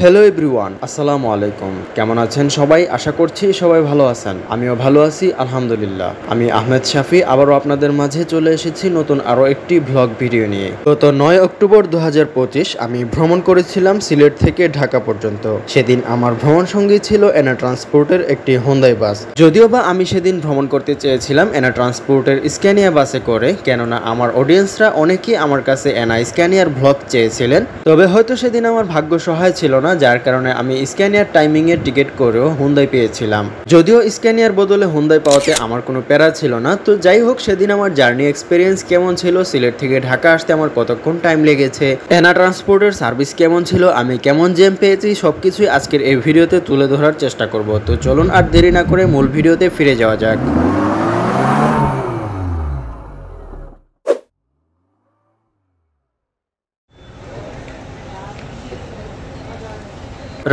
Hello everyone, আসসালামু আলাইকুম। কেমন আছেন সবাই? আশা করছি সবাই ভালো আছেন। আমিও ভালো আছি, আলহামদুলিল্লাহ। আমি আহমেদ শাফি আবারও আপনাদের মাঝে চলে এসেছি নতুন আরও একটি ভ্লগ ভিডিও নিয়ে। গত 9 অক্টোবর 2025 আমি ভ্রমণ করেছিলাম সিলেট থেকে ঢাকা পর্যন্ত। সেদিন আমার ভ্রমণ সঙ্গী ছিল এনা ট্রান্সপোর্টের একটি হোন্দাই বাস। যদিও বা আমি সেদিন ভ্রমণ করতে চেয়েছিলাম এনা ট্রান্সপোর্টের স্ক্যানিয়া বাসে করে, কেননা আমার অডিয়েন্সরা অনেকেই আমার কাছে এনা স্ক্যানিয়ার ভ্লগ চেয়েছিলেন। তবে হয়তো সেদিন আমার ভাগ্য সহায় ছিল না, যার কারণে আমি স্ক্যানিয়ার টাইমিং এর টিকিট করেও হুন্দাই পেয়েছিলাম। যদিও স্ক্যানিয়ার বদলে হুন্দাই পাওয়াতে আমার কোনো প্যারা ছিল না। তো যাই হোক, সেদিন আমার জার্নি এক্সপিরিয়েন্স কেমন ছিল, সিলেট থেকে ঢাকা আসতে আমার কতক্ষণ টাইম লেগেছে, এনা ট্রান্সপোর্টের সার্ভিস কেমন ছিল, আমি কেমন জ্যাম পেয়েছি, সবকিছুই আজকের এই ভিডিওতে তুলে ধরার চেষ্টা করব। তো চলুন আর দেরি না করে মূল ভিডিওতে ফিরে যাওয়া যাক।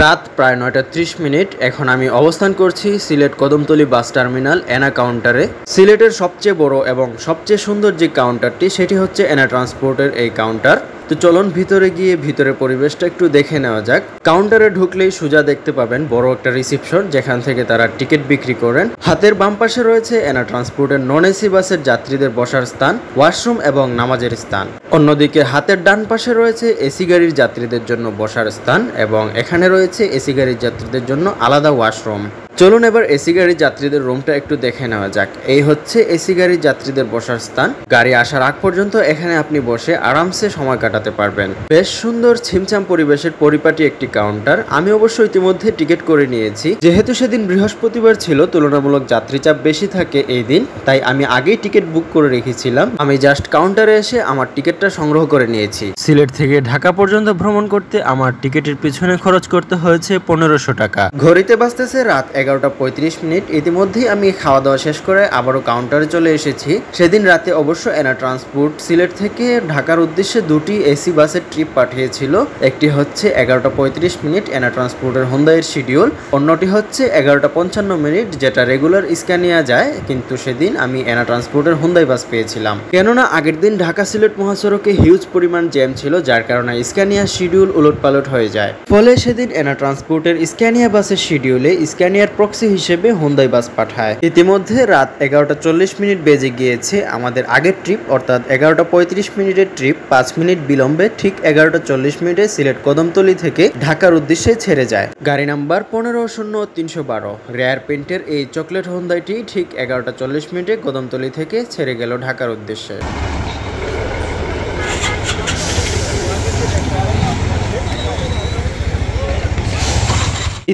রাত প্রায় 9:30। এখন আমি অবস্থান করছি সিলেট কদমতলী বাস টার্মিনাল এনা কাউন্টারে। সিলেটের সবচেয়ে বড় এবং সবচেয়ে সুন্দর যে কাউন্টারটি, সেটি হচ্ছে এনা ট্রান্সপোর্টের এই কাউন্টার। তো চলুন ভিতরে গিয়ে ভিতরের পরিবেশটা একটু দেখে নেওয়া যাক। কাউন্টারে ঢুকলেই সোজা দেখতে পাবেন বড় একটা রিসিপশন, যেখান থেকে তারা টিকিট বিক্রি করেন। হাতের বাম পাশে রয়েছে এনা ট্রান্সপোর্টের নন এসি বাসের যাত্রীদের বসার স্থান, ওয়াশরুম এবং নামাজের স্থান। অন্যদিকে হাতের ডান পাশে রয়েছে এসি গাড়ির যাত্রীদের জন্য বসার স্থান এবং এখানে রয়েছে এসি গাড়ির যাত্রীদের জন্য আলাদা ওয়াশরুম। চলুন এবার এসি গাড়ির যাত্রীদের রুমটা একটু দেখে নেওয়া যাক। এই হচ্ছে এসি গাড়ির যাত্রীদের বসার স্থান। গাড়ি আসার আগ পর্যন্ত এখানে আপনি বসে আরামসে সময় কাটাতে পারবেন। বেশ সুন্দর ছিমছাম পরিবেশের পরিপাটি একটি কাউন্টার। আমি অবশ্য ইতিমধ্যে টিকিট করে নিয়েছি। যেহেতু সেদিন বৃহস্পতিবার ছিল, তুলনামূলক যাত্রী চাপ বেশি থাকে এই দিন, তাই আমি আগেই টিকিট বুক করে রেখেছিলাম। আমি জাস্ট কাউন্টারে এসে আমার টিকিটটা সংগ্রহ করে নিয়েছি। সিলেট থেকে ঢাকা পর্যন্ত ভ্রমণ করতে আমার টিকিটের পিছনে খরচ করতে হয়েছে 1500 টাকা। ঘড়িতে বাজতেছে রাত 11:35। ইতিমধ্যেই আমি খাওয়া দাওয়া শেষ করে আবারও কাউন্টারে চলে এসেছি। সেদিন রাতে অবশ্য এনা ট্রান্সপোর্ট সিলেট থেকে ঢাকার উদ্দেশ্যে দুটি এসি বাসের ট্রিপ পাঠিয়েছিল। একটি হচ্ছে 11:35 এনা ট্রান্সপোর্টের হোন্দাইয়ের শিডিউল, অন্যটি হচ্ছে 11:55, যেটা রেগুলার স্ক্যানিয়া যায়। কিন্তু সেদিন আমি এনা ট্রান্সপোর্টের হোন্দাই বাস পেয়েছিলাম, কেননা আগের দিন ঢাকা সিলেট মহাসড়কে হিউজ পরিমাণ জ্যাম ছিল, যার কারণে স্ক্যানিয়া শিডিউল উলটপালট হয়ে যায়। ফলে সেদিন এনা ট্রান্সপোর্টের স্ক্যানিয়া বাসের শিডিউলে স্ক্যানিয়ার প্রক্সি হিসেবে হোন্দাই বাস পাঠায়। ইতিমধ্যে রাত 11:40 বেজে গিয়েছে। আমাদের আগের ট্রিপ অর্থাৎ 11:35 ট্রিপ 5 মিনিট বিলম্বে ঠিক 11:40 সিলেট কদমতলী থেকে ঢাকার উদ্দেশ্যে ছেড়ে যায়। গাড়ি নাম্বার 150312 রেয়ার পেন্টের এই চকলেট হোন্দাইটি ঠিক 11:40 কদমতলী থেকে ছেড়ে গেল ঢাকার উদ্দেশ্যে।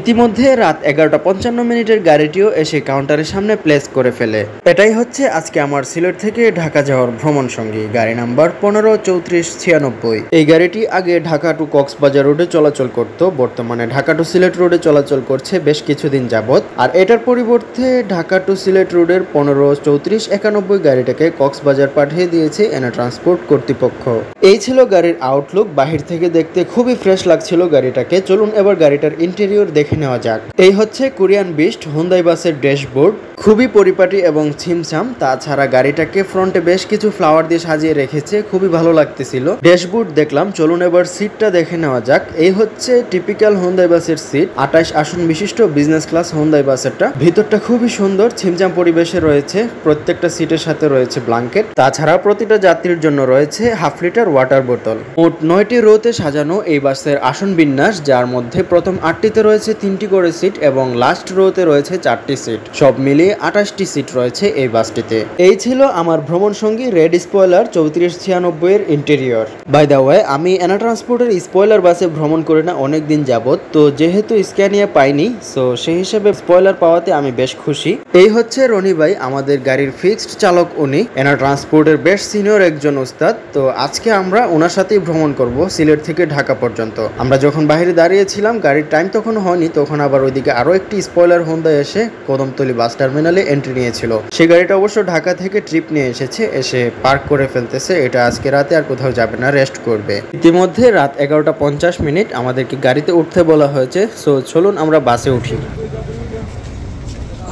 ইতিমধ্যে রাত 11:55 গাড়িটিও এসে কাউন্টারের সামনে প্লেস করে ফেলে। এটাই হচ্ছে আজকে আমার সিলেট থেকে ঢাকা যাওয়ার ভ্রমণ সঙ্গী, গাড়ি নাম্বার 153496। এই গাড়িটি আগে ঢাকা টু কক্সবাজার রোডে চলাচল করত, বর্তমানে ঢাকা টু সিলেট রোডে চলাচল করছে বেশ কিছুদিন যাবত। আর এটার পরিবর্তে ঢাকা টু সিলেট রোডের 153491 গাড়িটাকে কক্সবাজার পাঠিয়ে দিয়েছে এনা ট্রান্সপোর্ট কর্তৃপক্ষ। এই ছিল গাড়ির আউটলুক। বাহির থেকে দেখতে খুবই ফ্রেশ লাগছিল গাড়িটাকে। চলুন এবার গাড়িটার ইন্টেরিয়র দেখে নেওয়া যাক। এই হচ্ছে কোরিয়ান বিস্ট হোন্দাই বাসের ড্যাশবোর্ড, খুবই পরিপাটি এবং ছিমছাম। তাছাড়া গাড়িটাকে ফ্রন্টে বেশ কিছু ফ্লাওয়ার দিয়ে সাজিয়ে রেখেছে, খুবই ভালো লাগতেছিল। ড্যাশবোর্ড দেখলাম, চলুন এবার সিটটা দেখে নেওয়া যাক। এই হচ্ছে টিপিক্যাল হোন্দাই বাসের সিট, 28 আসন বিশিষ্ট বিজনেস ক্লাস হোন্দাই বাসেরটা। ভিতরটা খুবই সুন্দর ছিমছাম পরিবেশে রয়েছে। প্রত্যেকটা সিটের সাথে রয়েছে ব্ল্যাঙ্কেট। তাছাড়া প্রতিটা যাত্রীর জন্য রয়েছে 1/2 লিটার ওয়াটার বোতল। মোট 9টি রোতে সাজানো এই বাসের আসন বিন্যাস, যার মধ্যে প্রথম 8টিতে রয়েছে 3টি করে সিট এবং লাস্ট রোতে রয়েছে 4টি সিট। সব মিলিয়ে 28টি সিট রয়েছে এই বাসটিতে। এই ছিল আমার ভ্রমণ সঙ্গী রেড স্পয়লার 3496 এর ইন্টেরিয়র। বাই দ্য ওয়ে, আমি এনা ট্রান্সপোর্টের স্পয়লার বাসে ভ্রমণ করি না অনেক দিন যাবত, তো যেহেতু স্ক্যানিয়া পাইনি, সো সেই হিসেবে স্পয়লার পাওয়াতে আমি বেশ খুশি। এই হচ্ছে রনি ভাই, আমাদের গাড়ির ফিক্সড চালক। উনি এনা ট্রান্সপোর্টের বেশ সিনিয়র একজন উস্তাদ। তো আজকে আমরা ওনার সাথেই ভ্রমণ করব সিলেট থেকে ঢাকা পর্যন্ত। আমরা যখন বাইরে দাঁড়িয়েছিলাম, গাড়ির টাইম তখন হয়নি, তখন আবার ওইদিকে আরো একটি স্পয়লার হোন্ডা এসে কদমতলী বাস টার্মিনালে এন্ট্রি নিয়েছিল। সেই গাড়িটা অবশ্য ঢাকা থেকে ট্রিপ নিয়ে এসেছে, এসে পার্ক করে ফেলতেছে। এটা আজকে রাতে আর কোথাও যাবে না, রেস্ট করবে। ইতিমধ্যে রাত 11:50 আমাদেরকে গাড়িতে উঠতে বলা হয়েছে। সো চলুন আমরা বাসে উঠি।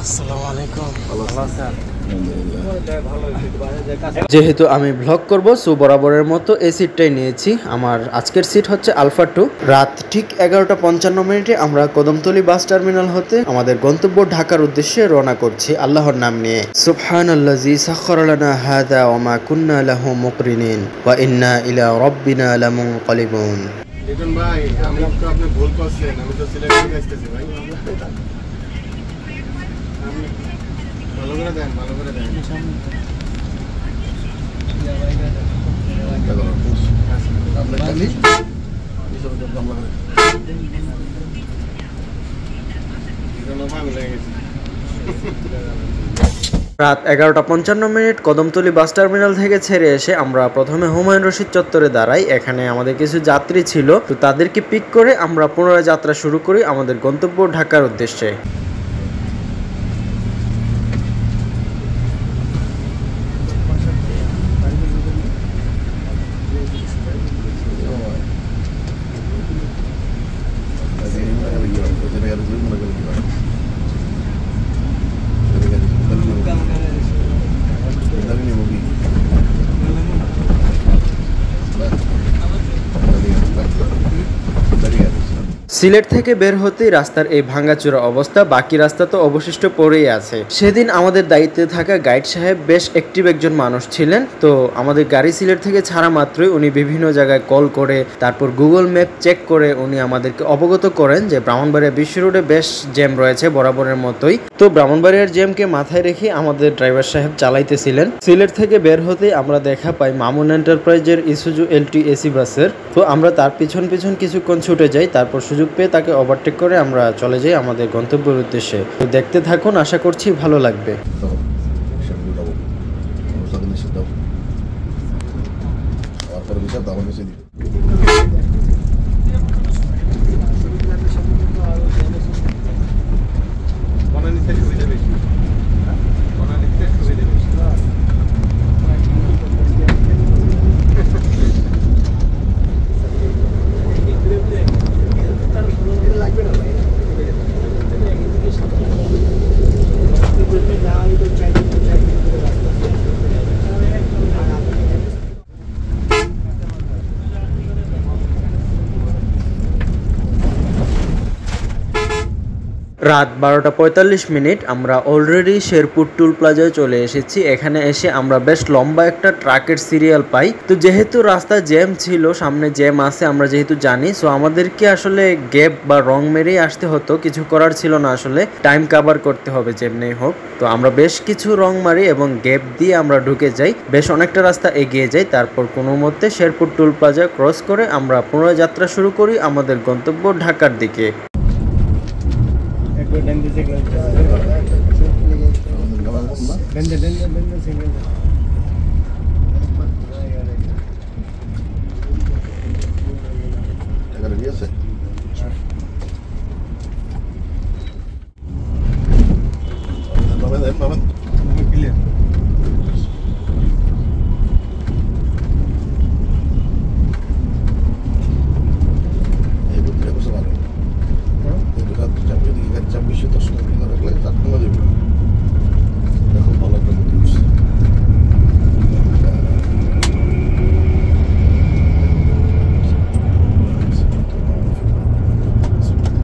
আসসালামু আলাইকুম। ভালো আছেন? যেহেতু আমি ব্লগ করব, সো বরাবরের মতো এই সিটটাই নিয়েছি। আমার আজকের সিট হচ্ছে আলফা 2। রাত ঠিক 11:55 আমরা কদমতলী বাস টার্মিনাল হতে আমাদের গন্তব্য ঢাকার উদ্দেশ্যে রওনা করছি আল্লাহর নাম নিয়ে। সুবহানাল্লাযী সাখখারা লানা হাযা ওয়া মা কুন্না লাহু মুকরিনিন ওয়া ইন্না ইলা রাব্বিনা লামুনকালিবুন। দেখুন ভাই, আমি তো আপনি ভুল করছেন, আমি তো সিলেট থেকে আসতেছি ভাই। ভালো করে দেন, ভালো করে দেন। রাত 11:55 কদমতলী বাস টার্মিনাল থেকে ছেড়ে এসে আমরা প্রথমে হুমায়ুন রশিদ চত্বরে দাঁড়াই। এখানে আমাদের কিছু যাত্রী ছিল, তো তাদেরকে পিক করে আমরা পুনরায় যাত্রা শুরু করি আমাদের গন্তব্য ঢাকার উদ্দেশ্যে। সিলেট থেকে বের হতেই রাস্তার এই ভাঙাচোরা অবস্থা, বাকি রাস্তা তো অবশিষ্ট পড়েই আছে। সেদিন আমাদের দায়িত্বে থাকা গাইড সাহেব বেশ অ্যাক্টিভ একজন মানুষ ছিলেন। তো আমাদের গাড়ি সিলেট থেকে ছাড়া মাত্রই উনি বিভিন্ন জায়গায় কল করে, তারপর গুগল ম্যাপ চেক করে উনি আমাদেরকে অবগত করেন যে ব্রাহ্মণবাড়িয়া বিশ্ব রোডে বেশ জ্যাম রয়েছে বরাবরের মতোই। তো ব্রাহ্মণবাড়িয়ার জ্যামকে মাথায় রেখে আমাদের ড্রাইভার সাহেব চালাইতেছিলেন। সিলেট থেকে বের হতেই আমরা দেখা পাই মামুন এন্টারপ্রাইজের ইসুজু এলটি এসি বাসের। তো আমরা তার পিছন পিছন কিছুক্ষণ ছুটে যাই, তারপর সুযোগ পেয়ে তাকে ওভারটেক করে আমরা চলে যাই আমাদের গন্তব্যের উদ্দেশ্যে। তো দেখতে থাকুন, আশা করছি ভালো লাগবে। রাত 12:45 আমরা অলরেডি শেরপুর টুল প্লাজায় চলে এসেছি। এখানে এসে আমরা বেশ লম্বা একটা ট্রাকের সিরিয়াল পাই। তো যেহেতু রাস্তা জ্যাম ছিল, সামনে জ্যাম আছে আমরা যেহেতু জানি, সো আমাদেরকে আসলে গ্যাপ বা রং মেরেই আসতে হতো, কিছু করার ছিল না, আসলে টাইম কাভার করতে হবে যেমনি হোক। তো আমরা বেশ কিছু রং মারি এবং গ্যাপ দিয়ে আমরা ঢুকে যাই, বেশ অনেকটা রাস্তা এগিয়ে যাই। তারপর কোনো মতে শেরপুর টুল প্লাজা ক্রস করে আমরা পুনরায় যাত্রা শুরু করি আমাদের গন্তব্য ঢাকার দিকে।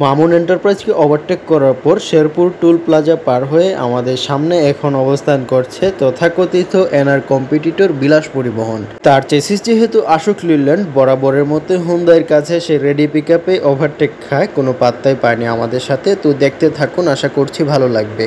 মামুন এন্টারপ্রাইজকে ওভারটেক করার পর শেরপুর টুল প্লাজা পার হয়ে আমাদের সামনে এখন অবস্থান করছে তথাকথিত এনার কম্পিটিটর বিলাস পরিবহন। তার চেসিস যেহেতু আশোক লিল্যান্ড, বরাবরের মতো হুন্দাইয়ের কাছে সে রেডি পিক আপে ওভারটেক খায়, কোনো পাত্তাই পায়নি আমাদের সাথে। তো দেখতে থাকুন, আশা করছি ভালো লাগবে।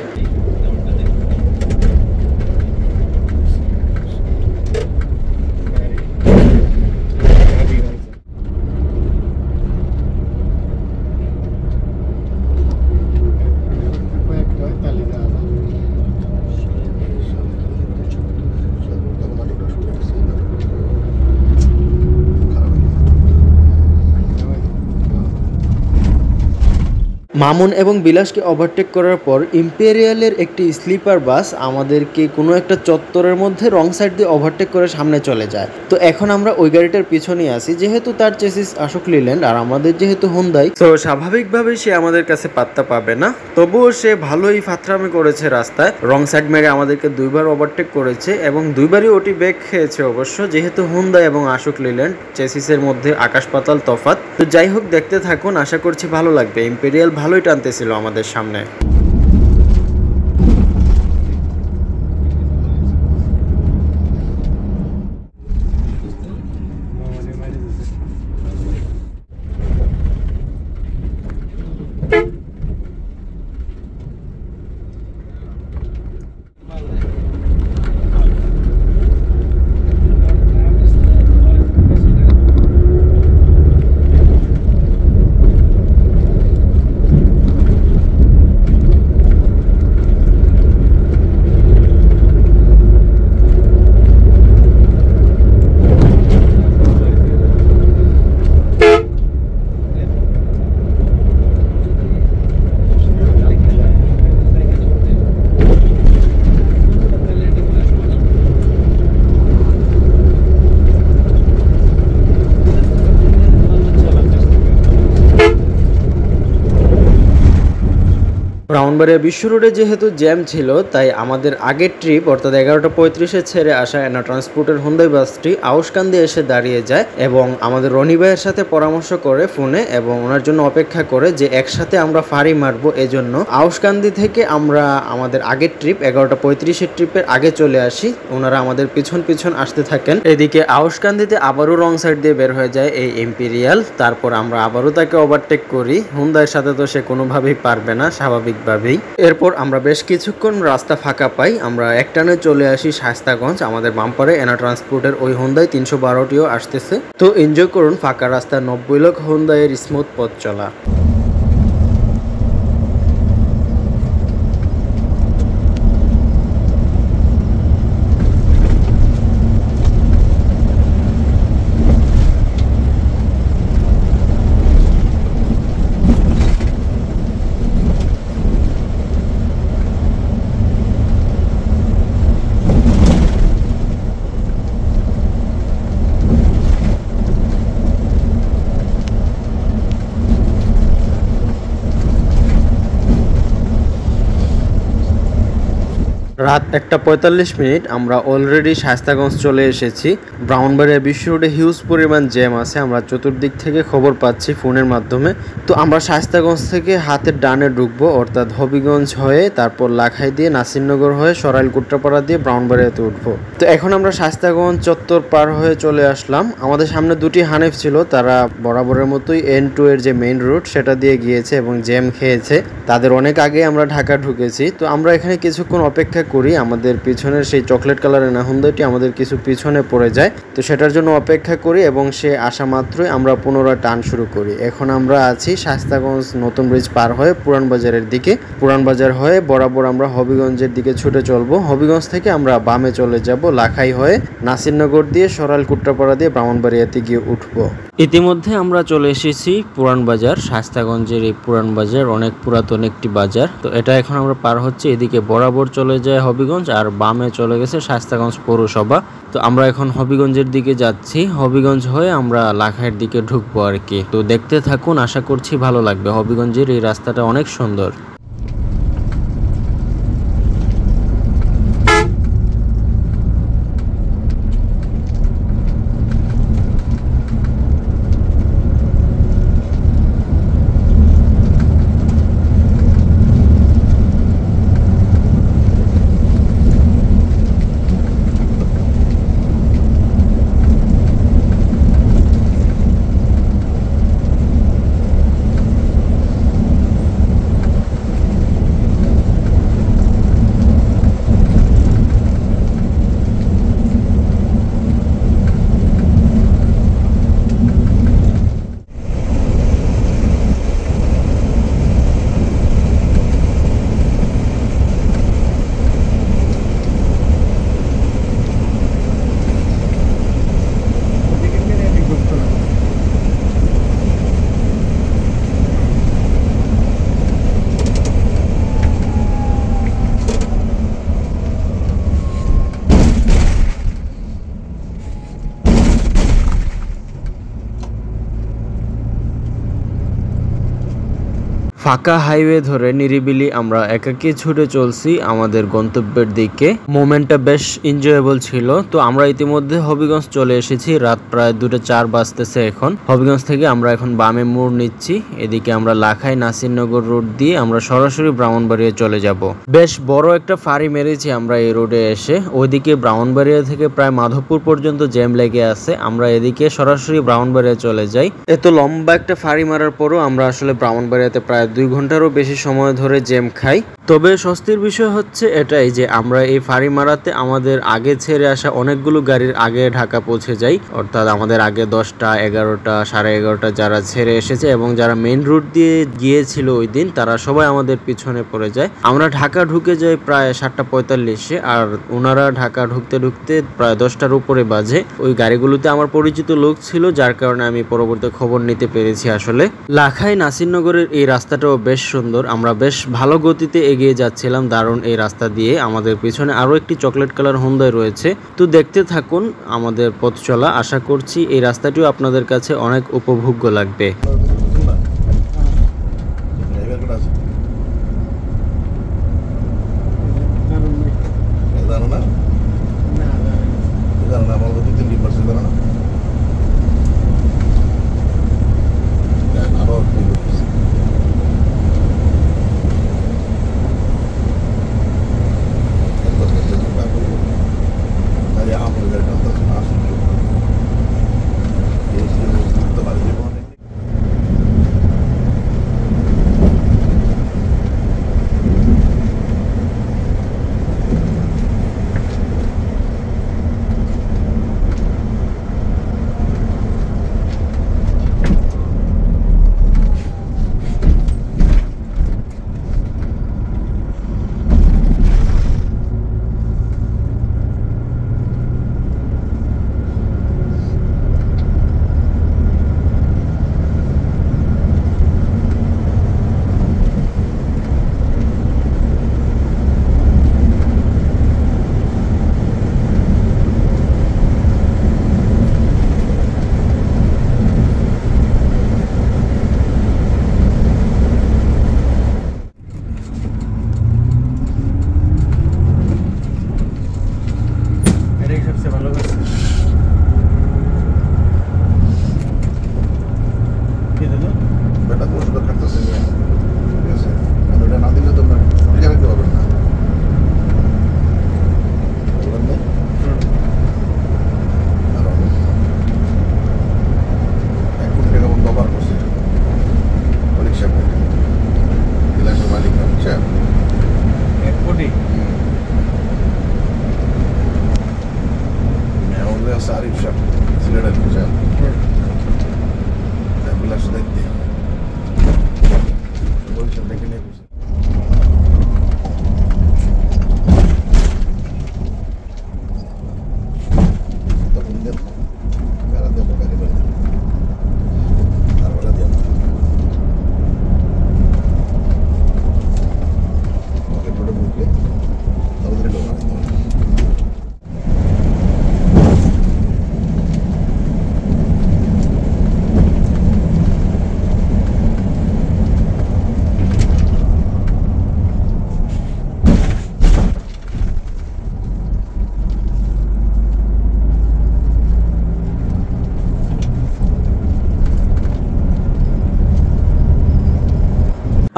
মামুন এবং বিলাসকে ওভারটেক করার পর ইম্পেরিয়ালের একটি স্লিপার বাস আমাদেরকে কোনো একটা চত্বরের মধ্যে রং সাইড দিয়ে ওভারটেক করে সামনে চলে যায়। তো এখন আমরা ওই গাড়িটার পিছনে আছি, যেহেতু তার চেসিস আশোক লিল্যান্ড আর আমাদের যেহেতু হুন্দাই, তো স্বাভাবিকভাবে সে আমাদের কাছে পাত্তা পাবে না। তবুও সে ভালোই ফাতরামি করেছে, রাস্তায় রং সাইড মেরে আমাদেরকে দুইবার ওভারটেক করেছে এবং দুইবারই ওটি ব্যাক খেয়েছে অবশ্য, যেহেতু হুন্দাই এবং আশোক লিল্যান্ড চেসিসের মধ্যে আকাশ পাতাল তফাৎ। তো যাই হোক, দেখতে থাকুন, আশা করছি ভালো লাগবে। ইম্পেরিয়াল ভালোই টানতেছিল আমাদের সামনে। ব্রাউনবাড়িয়া বিশ্ব রোডে যেহেতু জ্যাম ছিল, তাই আমাদের আগের ট্রিপ অর্থাৎ 11:35 ছেড়ে আসা এনা ট্রান্সপোর্টের হুন্দাই বাসটি আউশকান্দি এসে দাঁড়িয়ে যায় এবং আমাদের রনি ভাইয়ের সাথে পরামর্শ করে ফোনে এবং ওনার জন্য অপেক্ষা করে যে একসাথে আমরা ফাঁড়ি মারবো। এজন্য আউশকান্দি থেকে আমরা আমাদের আগের ট্রিপ 11:35 ট্রিপের আগে চলে আসি। ওনারা আমাদের পিছন পিছন আসতে থাকেন। এদিকে আউশকান্দিতে আবারও রং সাইড দিয়ে বের হয়ে যায় এই ইম্পেরিয়াল। তারপর আমরা আবারও তাকে ওভারটেক করি। হুন্দাইয়ের সাথে তো সে কোনোভাবেই পারবে না স্বাভাবিক। এরপর আমরা বেশ কিছুক্ষণ রাস্তা ফাঁকা পাই, আমরা একটানে চলে আসি শায়েস্তাগঞ্জ। আমাদের বাম্পারে এনা ট্রান্সপোর্টের ওই হুন্দাই 312টিও আসতেছে। তো এনজয় করুন ফাঁকা রাস্তা 90 লক্ষ হুন্দাইয়ের স্মুথ পথ চলা। রাত 1:45 আমরা অলরেডি শায়েস্তাগঞ্জ চলে এসেছি। ব্রাউনবাড়িয়া বিশ্ব রোডে হিউজ পরিমাণ জ্যাম আছে, আমরা চতুর্দিক থেকে খবর পাচ্ছি ফোনের মাধ্যমে। তো আমরা শায়েস্তাগঞ্জ থেকে হাতের ডানে ঢুকবো, অর্থাৎ হবিগঞ্জ হয়ে তারপর লাখাই দিয়ে নাসিরনগর হয়ে সরাইল কুট্টাপাড়া দিয়ে ব্রাউনবাড়িয়াতে উঠবো। তো এখন আমরা শায়েস্তাগঞ্জ চত্বর পার হয়ে চলে আসলাম। আমাদের সামনে দুটি হানিফ ছিল, তারা বরাবরের মতোই N2 এর যে মেইন রুট সেটা দিয়ে গিয়েছে এবং জ্যাম খেয়েছে। তাদের অনেক আগে আমরা ঢাকা ঢুকেছি। তো আমরা এখানে কিছুক্ষণ অপেক্ষা করি। আমাদের পিছনের সেই চকলেট কালারের না হুন্দাইটি আমাদের কিছু পিছনে পড়ে যায়, তো সেটার জন্য অপেক্ষা করি এবং সে আসা মাত্রই আমরা পুনরায় টান শুরু করি। এখন আমরা আছি শায়েস্তাগঞ্জ নতুন ব্রিজ পার হয়ে পুরান বাজারের দিকে। পুরান বাজার হয়ে বরাবর আমরা হবিগঞ্জের দিকে ছুটে চলবো। হবিগঞ্জ থেকে আমরা বামে চলে যাব, লাখাই হয়ে নাসিরনগর দিয়ে সরাইল কুট্টাপাড়া দিয়ে ব্রাহ্মণবাড়িয়াতে গিয়ে উঠবো। ইতিমধ্যে আমরা চলে এসেছি পুরান বাজার। শায়েস্তাগঞ্জের এই পুরান বাজার অনেক পুরাতন একটি বাজার। তো এটা এখন আমরা পার হচ্ছে, এদিকে বরাবর চলে যায় হবিগঞ্জ আর বামে চলে গেছে শায়েস্তাগঞ্জ পৌরসভা। তো আমরা এখন হবিগঞ্জের দিকে যাচ্ছি। হবিগঞ্জ হয়ে আমরা লাখাইয়ের দিকে ঢুকবো আর কি। তো দেখতে থাকুন, আশা করছি ভালো লাগবে। হবিগঞ্জের এই রাস্তাটা অনেক সুন্দর। ফাঁকা হাইওয়ে ধরে নিরিবিলি আমরা একাকী ছুটে চলছি আমাদের গন্তব্যের দিকে। মোমেন্টটা বেশ এনজয়েবল ছিল। তো আমরা ইতিমধ্যে হবিগঞ্জ চলে এসেছি, রাত প্রায় 2:04 বাজতেছে এখন। হবিগঞ্জ থেকে আমরা এখন বামে মোড় নিচ্ছি, এদিকে আমরা লাখাই নাসিরনগর রোড দিয়ে আমরা সরাসরি ব্রাহ্মণবাড়িয়া চলে যাব। বেশ বড় একটা ফাঁড়ি মেরেছি আমরা এই রোডে এসে। ওইদিকে ব্রাহ্মণবাড়িয়া থেকে প্রায় মাধবপুর পর্যন্ত জ্যাম লেগে আছে, আমরা এদিকে সরাসরি ব্রাহ্মণবাড়িয়া চলে যাই। এত লম্বা একটা ফাঁড়ি মারার পরও আমরা আসলে ব্রাহ্মণবাড়িয়াতে প্রায় 2 ঘন্টারও বেশি সময় ধরে জ্যাম খাই। তবে স্বস্তির বিষয় হচ্ছে এটাই যে আমরা এই ফাঁড়ি মারাতে আমাদের আগে ছেড়ে আসা অনেকগুলো গাড়ির আগে ঢাকা পৌঁছে যাই, অর্থাৎ আমাদের আগে 10টা 11টা 11:30 যারা ছেড়ে এসেছে এবং যারা মেইন রুট দিয়ে গিয়েছিল ওই দিন তারা সবাই আমাদের পিছনে পড়ে যায়। আমরা ঢাকা ঢুকে যাই প্রায় 7:45, আর ওনারা ঢাকা ঢুকতে ঢুকতে প্রায় 10টার উপরে বাজে। ওই গাড়িগুলোতে আমার পরিচিত লোক ছিল, যার কারণে আমি পরবর্তী খবর নিতে পেরেছি। আসলে লাখাই নাসিরনগরের এই রাস্তাটাও বেশ সুন্দর, আমরা বেশ ভালো গতিতে এগিয়ে যাচ্ছিলাম দারুণ এই রাস্তা দিয়ে। আমাদের পিছনে আরো একটি চকলেট কালার হোন্ডাই রয়েছে। তো দেখতে থাকুন আমাদের পথ চলা, আশা করছি এই রাস্তাটিও আপনাদের কাছে অনেক উপভোগ্য লাগবে।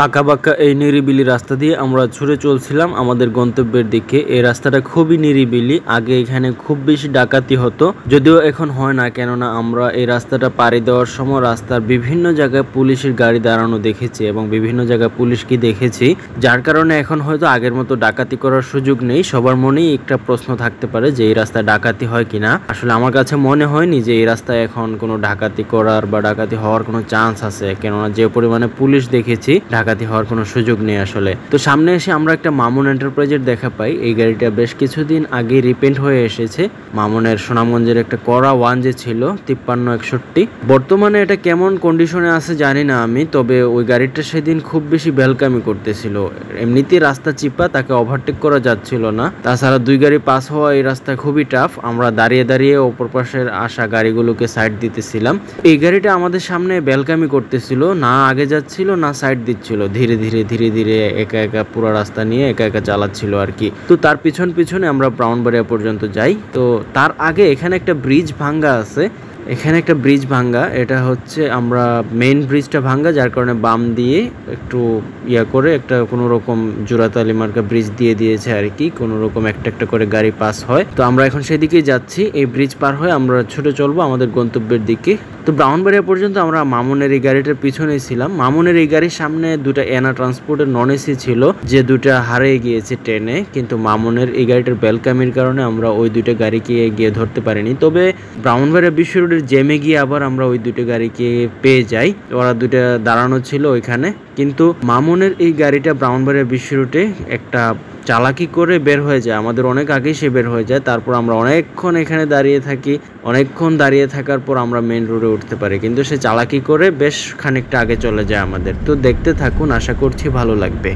আঁকাবাঁকা এই নিরিবিলি রাস্তা দিয়ে আমরা ছুটে চলছিলাম আমাদের গন্তব্যের দিকে। এই রাস্তাটা খুবই নিরিবিলি, আগে এখানে খুব বেশি ডাকাতি হতো, যদিও এখন হয় না, কেননা আমরা এই রাস্তাটা পাড়ি দেওয়ার সময় রাস্তার বিভিন্ন জায়গায় পুলিশের গাড়ি দাঁড়ানো দেখেছি এবং বিভিন্ন জায়গায় পুলিশকে দেখেছি, যার কারণে এখন হয়তো আগের মতো ডাকাতি করার সুযোগ নেই। সবার মনেই একটা প্রশ্ন থাকতে পারে যে এই রাস্তায় ডাকাতি হয় কিনা। আসলে আমার কাছে মনে হয়নি যে এই রাস্তায় এখন কোনো ডাকাতি করার বা ডাকাতি হওয়ার কোনো চান্স আছে, কেননা যে পরিমাণে পুলিশ দেখেছি ডাকাতি হওয়ার কোনো সুযোগ নেই আসলে। তো সামনে এসে আমরা একটা মামুন এন্টারপ্রাইজের দেখা পাই। এই গাড়িটা বেশ কিছুদিন আগে রিপেন্ট হয়ে এসেছে। মামুনের সুনামগঞ্জের একটা করা 1 যে ছিল 5361, বর্তমানে এটা কেমন কন্ডিশনে আছে জানি না আমি, তবে ওই গাড়িটা সেদিন খুব বেশি বেলকামি করতেছিল। এমনিতেই রাস্তা চিপা, তাকে ওভারটেক করা যাচ্ছিল না, তাছাড়া 2 গাড়ি পাস হওয়া এই রাস্তা খুবই টাফ। আমরা দাঁড়িয়ে দাঁড়িয়ে অপর পাশের আসা গাড়িগুলোকে সাইড দিতেছিলাম। এই গাড়িটা আমাদের সামনে বেলকামি করতেছিল, না আগে যাচ্ছিল না সাইড দিচ্ছিল, চালাচ্ছিল, ধীরে ধীরে ধীরে ধীরে একা একা পুরো রাস্তা নিয়ে একা একা চালাচ্ছিল আর কি। তো তার পিছনে আমরা ব্রাউনবাড়িয়া পর্যন্ত যাই। তো তার আগে এখানে একটা ব্রিজ ভাঙ্গা আছে, এখানে একটা ব্রিজ ভাঙ্গা, এটা হচ্ছে আমরা মেইন ব্রিজটা ভাঙ্গা, যার কারণে বাম দিয়ে একটু করে একটা কোনো রকম জোড়াতালি মার্কা ব্রিজ দিয়ে দিয়েছে আর কি, কোনো রকম একটা একটা করে গাড়ি পাস হয়। তো আমরা এখন সেদিকেই যাচ্ছি, এই ব্রিজ পার হয়ে আমরা ছুটে চলবো আমাদের গন্তব্যের দিকে। তো ব্রাউনবাড়িয়া পর্যন্ত আমরা মামুনের এই গাড়িটার পিছনেই ছিলাম। মামুনের এই গাড়ির সামনে দুটা এনা ট্রান্সপোর্টের নন এসি ছিল, যে দুটা হারিয়ে গিয়েছে ট্রেনে, কিন্তু মামুনের এই গাড়িটার বেলকামির কারণে আমরা ওই দুইটা গাড়িকে গিয়ে ধরতে পারিনি। তবে ব্রাউনবাড়িয়া বিশ্ব রোডের জেমে গিয়ে আবার আমরা ওই দুটো গাড়িকে পেয়ে যাই, ওরা দুটা দাঁড়ানো ছিল ওইখানে। কিন্তু মামুনের এই গাড়িটা ব্রাউনবাড়িয়া বিশ্ব রোডে একটা চালাকি করে বের হয়ে যায়, আমাদের অনেক আগেই সে বের হয়ে যায়। তারপর আমরা অনেকক্ষণ এখানে দাঁড়িয়ে থাকি, অনেকক্ষণ দাঁড়িয়ে থাকার পর আমরা মেন রোডে উঠতে পারি, কিন্তু সে চালাকি করে বেশ খানিকটা আগে চলে যায় আমাদের। তো দেখতে থাকুন, আশা করছি ভালো লাগবে।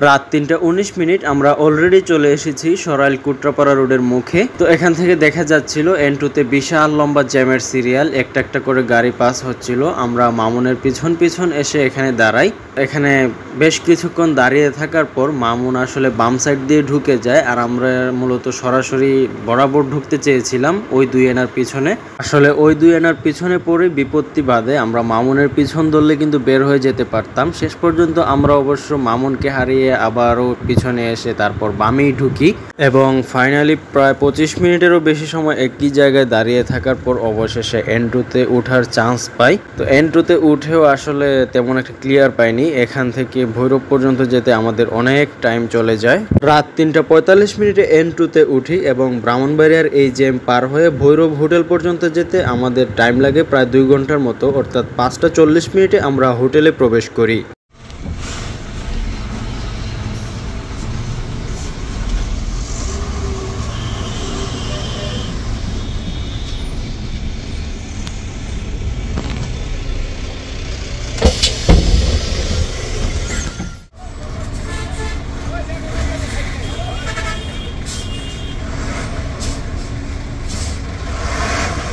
রাত 3:19 আমরা অলরেডি চলে এসেছি সরাইল কুট্রাপাড়া রোডের মুখে। তো এখান থেকে দেখা যাচ্ছিল N2 বিশাল লম্বা জ্যামের সিরিয়াল, একটা একটা করে গাড়ি পাস হচ্ছিল। আমরা মামুনের পিছন এসে এখানে দাঁড়াই। এখানে বেশ কিছুক্ষণ দাঁড়িয়ে থাকার পর মামুন আসলে বাম সাইড দিয়ে ঢুকে যায়, আর আমরা মূলত সরাসরি বরাবর ঢুকতে চেয়েছিলাম ওই দুই এনার পিছনে। আসলে ওই দুই এনার পিছনে পড়ে বিপত্তি বাদে আমরা মামুনের পিছন ধরলে কিন্তু বের হয়ে যেতে পারতাম। শেষ পর্যন্ত আমরা অবশ্য মামুনকে হারিয়ে আবারও পিছনে এসে তারপর বামেই ঢুকি, এবং ফাইনালি প্রায় 25 মিনিটেরও বেশি সময় একই জায়গায় দাঁড়িয়ে থাকার পর অবশেষে N2 ওঠার চান্স পাই। তো N2 উঠেও আসলে তেমন একটা ক্লিয়ার পাইনি, এখান থেকে ভৈরব পর্যন্ত যেতে আমাদের অনেক টাইম চলে যায়। রাত 3:45 N2 উঠি এবং ব্রাহ্মণবাড়িয়ার এই জ্যাম পার হয়ে ভৈরব হোটেল পর্যন্ত যেতে আমাদের টাইম লাগে প্রায় 2 ঘন্টার মতো, অর্থাৎ 5:40 আমরা হোটেলে প্রবেশ করি।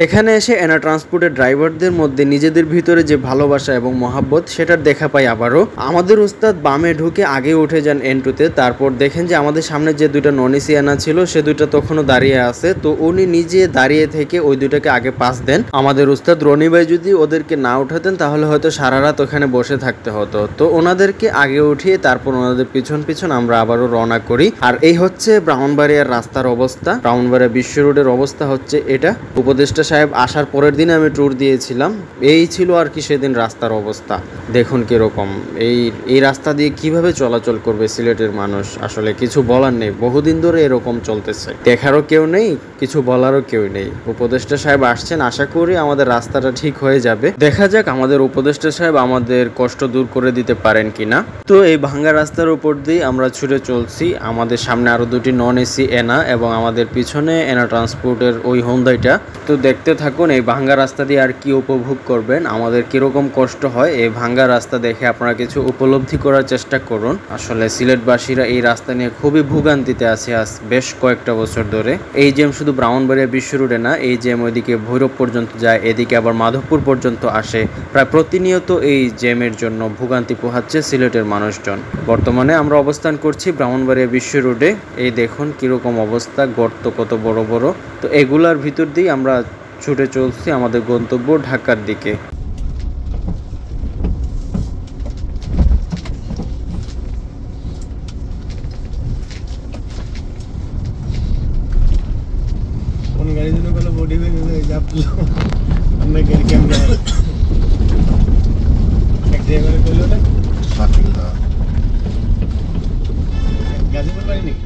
এখানে এসে এনা ট্রান্সপোর্টের ড্রাইভারদের মধ্যে নিজেদের ভিতরে যে ভালোবাসা এবং মহাব্বত সেটার দেখা পাই আবারও। আমাদের উস্তাদ বামে ঢুকে আগে উঠে যান N2 তারপর দেখেন যে আমাদের সামনে যে দুইটা নন এসি এনা ছিল সে দুইটা তখনও দাঁড়িয়ে আছে। তো উনি নিজে দাঁড়িয়ে থেকে ওই দুইটাকে আগে পাস দেন। আমাদের উস্তাদ রনি ভাই যদি ওদেরকে না উঠাতেন তাহলে হয়তো সারা রাত ওখানে বসে থাকতে হতো। তো ওনাদেরকে আগে উঠিয়ে তারপর ওনাদের পিছন আমরা আবারও রওনা করি। আর এই হচ্ছে ব্রাহ্মণবাড়িয়ার রাস্তার অবস্থা, ব্রাহ্মণবাড়িয়া বিশ্ব রোডের অবস্থা হচ্ছে এটা। উপদেষ্টা সাহেব আসার পরের দিন আমি ট্যুর দিয়েছিলাম, এই ছিল আর কি সেদিন রাস্তার অবস্থা। দেখুন কিরকম এই রাস্তা দিয়ে কিভাবে চলাচল করবে সিলেটের মানুষ, আসলে কিছু বলার নেই। বহুদিন ধরে এরকম চলতেছে, দেখারও কেউ নেই, কিছু বলারও কেউ নেই। উপদেষ্টা সাহেব আসছেন, আশা করি আমাদের রাস্তাটা ঠিক হয়ে যাবে। দেখা যাক আমাদের উপদেষ্টা সাহেব আমাদের কষ্ট দূর করে দিতে পারেন কিনা। তো এই ভাঙ্গা রাস্তার উপর দিয়ে আমরা ছুটে চলছি। আমাদের সামনে আরো দুটি নন এসি এনা এবং আমাদের পিছনে এনা ট্রান্সপোর্টের ওই হোন্ডাইটা। তো দেখতে থাকুন এই ভাঙ্গা রাস্তা দিয়ে আর কি উপভোগ করবেন, আমাদের কিরকম কষ্ট হয় এই ভাঙ্গা রাস্তা দেখে আপনারা কিছু উপলব্ধি করার চেষ্টা করুন। আসলে সিলেটবাসীরা এই রাস্তা নিয়ে খুবই ভোগান্তিতে আছে আজ বেশ কয়েকটা বছর ধরে। এই জ্যাম শুধু ব্রাহ্মণবাড়িয়া বিশ্ব রোডে না, এই জ্যাম ওইদিকে ভৈরব পর্যন্ত যায়, এদিকে আবার মাধবপুর পর্যন্ত আসে। প্রায় প্রতিনিয়ত এই জ্যামের জন্য ভোগান্তি পোহাচ্ছে সিলেটের মানুষজন। বর্তমানে আমরা অবস্থান করছি ব্রাহ্মণবাড়িয়া বিশ্ব রোডে। এই দেখুন কিরকম অবস্থা, গর্ত কত বড় বড়। তো এগুলার ভিতর দিয়ে আমরা ছুটে চলছি আমাদের গন্তব্য ঢাকার দিকে। কোন গাড়ি জন্য বলে বডি হয়ে যাচ্ছিল আমরা গাড়ি ক্যামেরা এক ড্রাইভারে কইলো না সাথীটা গাজীপুর বাড়ি নাকি?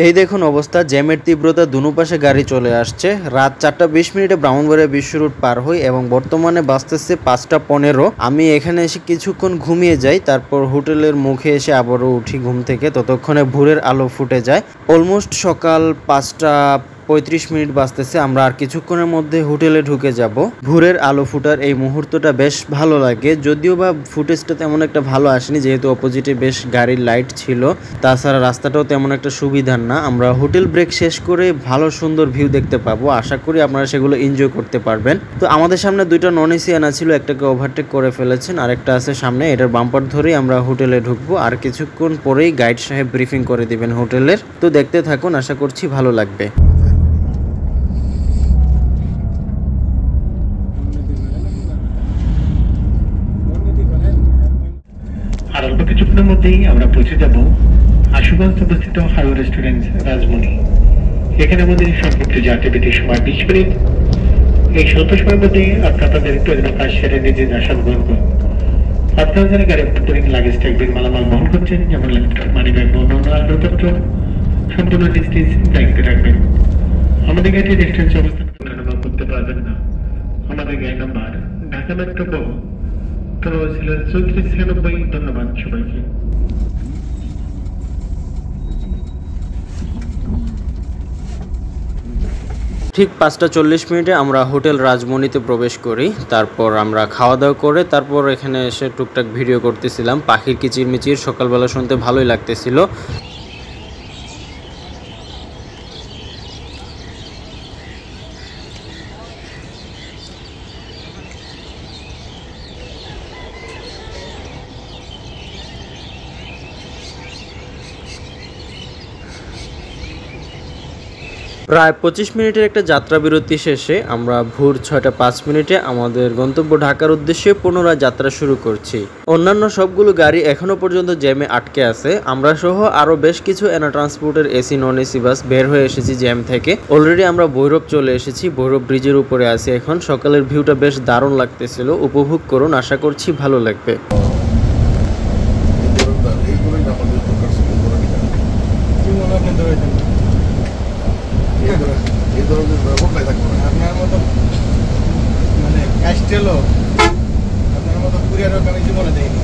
এই দেখুন অবস্থা, জ্যামের তীব্রতা দুনো পাশে গাড়ি চলে আসছে। রাত 4:20 ব্রাহ্মণবাড়িয়া বিশ্ব রোড পার হই এবং বর্তমানে বাজতেছে 5:15। আমি এখানে এসে কিছুক্ষণ ঘুমিয়ে যাই, তারপর হোটেলের মুখে এসে আবারও উঠি ঘুম থেকে। ততক্ষণে ভোরের আলো ফুটে যায়। অলমোস্ট সকাল 5:35 বাজতেছে। আমরা আর কিছুক্ষণের মধ্যে হোটেলে ঢুকে যাব। ভোরের আলো ফুটার এই মুহূর্তটা বেশ ভালো লাগে, যদিও বা ফুটেজটা তেমন একটা ভালো আসেনি যেহেতু অপোজিটে বেশ গাড়ির লাইট ছিল, তাছাড়া রাস্তাটাও তেমন একটা সুবিধার না। আমরা হোটেল ব্রেক শেষ করে ভালো সুন্দর ভিউ দেখতে পাবো, আশা করি আপনারা সেগুলো এনজয় করতে পারবেন। তো আমাদের সামনে দুইটা নন এসি আনা ছিল, একটাকে ওভারটেক করে ফেলেছেন, আরেকটা আছে সামনে। এটার বাম্পার ধরেই আমরা হোটেলে ঢুকবো। আর কিছুক্ষণ পরেই গাইড সাহেব ব্রিফিং করে দিবেন হোটেলের। তো দেখতে থাকুন, আশা করছি ভালো লাগবে। আর অল্প কিছুক্ষণের মধ্যেই আমরা পৌঁছে যাব আশুগঞ্জ অবস্থিত হাইওয়ে রেস্টুরেন্ট রাজমণি। এখানে আমাদের সংক্ষিপ্ত যাত্রাবিরতি সময় 20 মিনিট। এই স্বল্প সময়ের মধ্যে আপনারা তাদের প্রয়োজনীয় কাজ সেরে নিজে আশা গ্রহণ করুন। আপনারা যারা গাড়ি অভ্যন্তরীণ লাগেজ ট্যাগবিল মালামাল বহন করছেন, যেমন ল্যাপটপ, মানি ব্যাগ, অন্যান্য আসবাবপত্র, সম্পূর্ণ নিজ দায়িত্বে রাখবেন। আমাদের গাড়িটি রেস্টুরেন্টে অবস্থান করতে পারবেন না। আমাদের গাড়ি নাম্বার ঢাকা মেট্রো ছিল 3496। ধন্যবাদ সবাইকে। ঠিক 5:40 আমরা হোটেল রাজমণিতে প্রবেশ করি। তারপর আমরা খাওয়া দাওয়া করে তারপর এখানে এসে টুকটাক ভিডিও করতেছিলাম। পাখির কিচিরমিচির সকালবেলা শুনতে ভালোই লাগতেছিল। প্রায় 25 মিনিটের একটা যাত্রা বিরতি শেষে আমরা ভোর 6:05 আমাদের গন্তব্য ঢাকার উদ্দেশ্যে পুনরায় যাত্রা শুরু করছি। অন্যান্য সবগুলো গাড়ি এখনো পর্যন্ত জ্যামে আটকে আছে। আমরা সহ আরো বেশ কিছু এনা ট্রান্সপোর্টের এসি নন এসি বাস বের হয়ে এসেছি জ্যাম থেকে। অলরেডি আমরা ভৈরব চলে এসেছি, ভৈরব ব্রিজের উপরে আছি এখন। সকালের ভিউটা বেশ দারুণ লাগতেছিল, উপভোগ করুন, আশা করছি ভালো লাগবে। আপনার মতো মানে ক্যাস্টেলো আপনার মতো কুরিয়ার আমি জীবনে দেয়নি।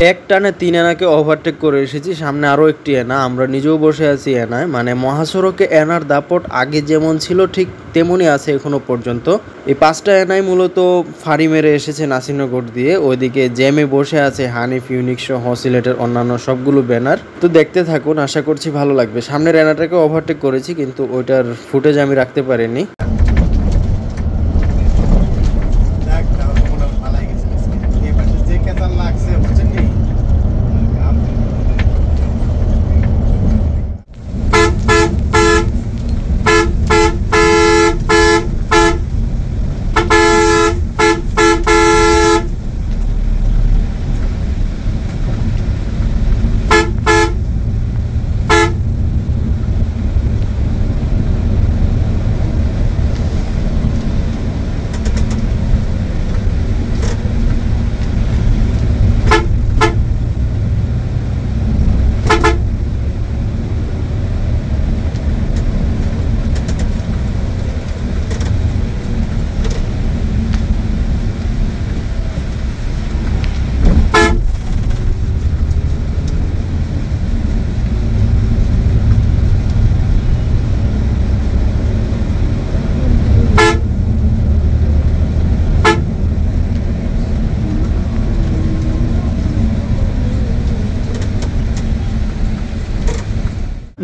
এক টানে 3 এনাকে ওভারটেক করে এসেছি, সামনে আরও একটি এনা, আমরা নিজেও বসে আছি এনায়। মানে মহাসড়কে এনার দাপট আগে যেমন ছিল ঠিক তেমনই আছে এখনো পর্যন্ত। এই 5টা এনাই মূলত ফাড়ি মেরে এসেছে নাসিরনগর দিয়ে, ওইদিকে জ্যামে বসে আছে হানিফ, ইউনিক সহ সিলেটের অন্যান্য সবগুলো ব্যানার। তো দেখতে থাকুন, আশা করছি ভালো লাগবে। সামনের এনাটাকে ওভারটেক করেছি কিন্তু ওইটার ফুটেজ আমি রাখতে পারিনি।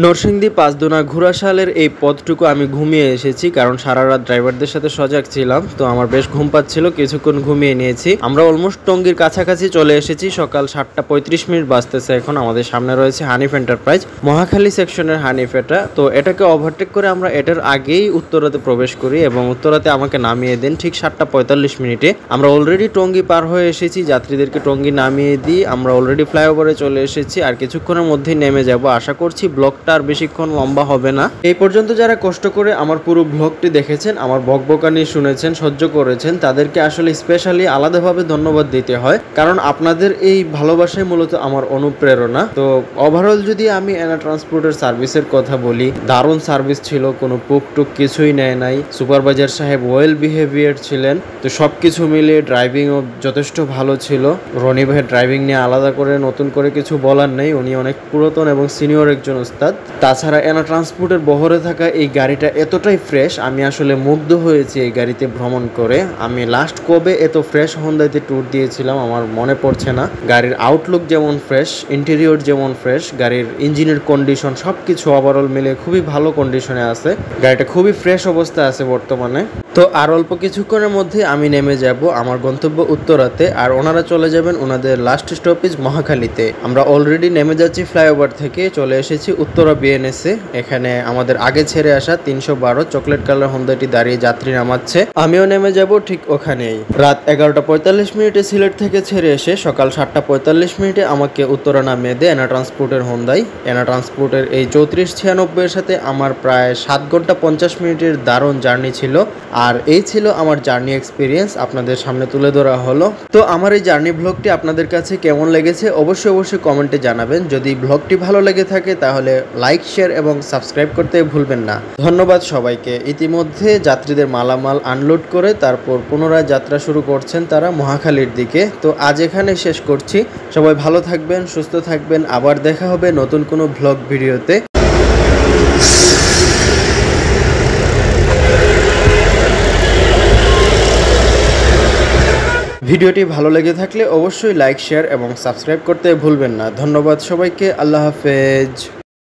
নরসিংদী পাঁচদোনা ঘোড়াশালের এই পথটুকু আমি ঘুমিয়ে এসেছি, কারণ সারা রাত ড্রাইভারদের সাথে সজাগ ছিলাম, তো আমার বেশ ঘুম পাচ্ছিল, কিছুক্ষণ ঘুমিয়ে নিয়েছি। আমরা অলমোস্ট টঙ্গীর কাছাকাছি চলে এসেছি, সকাল 7টা 35 মিনিট বাজতেছে এখন। আমাদের সামনে রয়েছে হানিফ এন্টারপ্রাইজ, মহাখালী সেকশনের হানিফ এটা। তো এটাকে ওভারটেক করে আমরা এটার আগেই উত্তরাতে প্রবেশ করি এবং উত্তরাতে আমাকে নামিয়ে দেন ঠিক 7টা 45 মিনিটে। আমরা অলরেডি টঙ্গী পার হয়ে এসেছি, যাত্রীদেরকে টঙ্গী নামিয়ে দিই। আমরা অলরেডি ফ্লাইওভারে চলে এসেছি, আর কিছুক্ষণের মধ্যেই নেমে যাব। আশা করছি ব্লগটা আর বেশিক্ষণ লম্বা হবে না। এই পর্যন্ত যারা কষ্ট করে আমার পুরো ব্লগটি দেখেছেন, আমার বকবকানি শুনেছেন, সহ্য করেছেন, তাদেরকে আসলে স্পেশালি আলাদাভাবে ধন্যবাদ দিতে হয়, কারণ আপনাদের এই ভালোবাসাই মূলত আমার অনুপ্রেরণা। তো ওভারঅল যদি আমি এনা ট্রান্সপোর্টের সার্ভিসের কথা বলি, দারুণ সার্ভিস ছিল, কোনো পুকটুক কিছুই নেয় নাই। সুপারভাইজার সাহেব ওয়েল বিহেভিয়ার ছিলেন। তো সবকিছু মিলিয়ে ড্রাইভিংও যথেষ্ট ভালো ছিল। রনি ভাইয়ের ড্রাইভিং নিয়ে আলাদা করে নতুন করে কিছু বলার নেই, উনি অনেক পুরাতন এবং সিনিয়র একজন উস্তাদ। তাছাড়া এনা ট্রান্সপোর্টের বহরে থাকা এই গাড়িটা এতটাই ফ্রেশ, আমি আসলে মুগ্ধ হয়েছি এই গাড়িতে ভ্রমণ করে। আমি লাস্ট কবে এত ফ্রেশ হোন্ডাতে ট্যুর দিয়েছিলাম আমার মনে পড়ছে না। গাড়ির আউটলুক যেমন ফ্রেশ, ইন্টেরিয়র যেমন ফ্রেশ, গাড়ির ইঞ্জিনের কন্ডিশন সবকিছু ওভারঅল মিলে খুবই ভালো কন্ডিশনে আছে। গাড়িটা খুবই ফ্রেশ অবস্থায় আছে বর্তমানে। তো আর অল্প কিছুক্ষণের মধ্যে আমি নেমে যাব আমার গন্তব্য উত্তরাতে, আর ওনারা চলে যাবেন ওনাদের লাস্ট স্টপেজ মহাখালীতে। আমরা অলরেডি নেমে যাচ্ছি ফ্লাইওভার থেকে, চলে এসেছি উত্তরা বিএনএসে। এখানে আমাদের আগে ছেড়ে আসা 312 চকলেট কালার হোন্ডাটি দাঁড়িয়ে যাত্রী নামাচ্ছে, আমিও নেমে যাব ঠিক ওখানেই। রাত 11টা 45 মিনিটে সিলেট থেকে ছেড়ে এসে সকাল 7টা 45 মিনিটে আমাকে উত্তরা নামিয়ে দেয় এনা ট্রান্সপোর্টের হোন্ডাই। এনা ট্রান্সপোর্টের এই 3496 এর সাথে আমার প্রায় 7 ঘন্টা 50 মিনিটের দারুণ জার্নি ছিল। আর এই ছিল আমার জার্নি এক্সপিরিয়েন্স, আপনাদের সামনে তুলে ধরা হলো। তো আমার এই জার্নি ব্লগটি আপনাদের কাছে কেমন লেগেছে অবশ্যই কমেন্টে জানাবেন। যদি ব্লগটি ভালো লেগে থাকে তাহলে লাইক, শেয়ার এবং সাবস্ক্রাইব করতে ভুলবেন না। ধন্যবাদ সবাইকে। ইতিমধ্যে যাত্রীদের মালামাল আনলোড করে তারপর পুনরায় যাত্রা শুরু করছেন তারা মহাখালীর দিকে। তো আজ এখানে শেষ করছি। সবাই ভালো থাকবেন, সুস্থ থাকবেন। আবার দেখা হবে নতুন কোনো ব্লগ ভিডিওতে। ভিডিওটি ভালো লেগে থাকলে অবশ্যই লাইক, শেয়ার এবং সাবস্ক্রাইব করতে ভুলবেন না। ধন্যবাদ সবাইকে। আল্লাহ হাফেজ।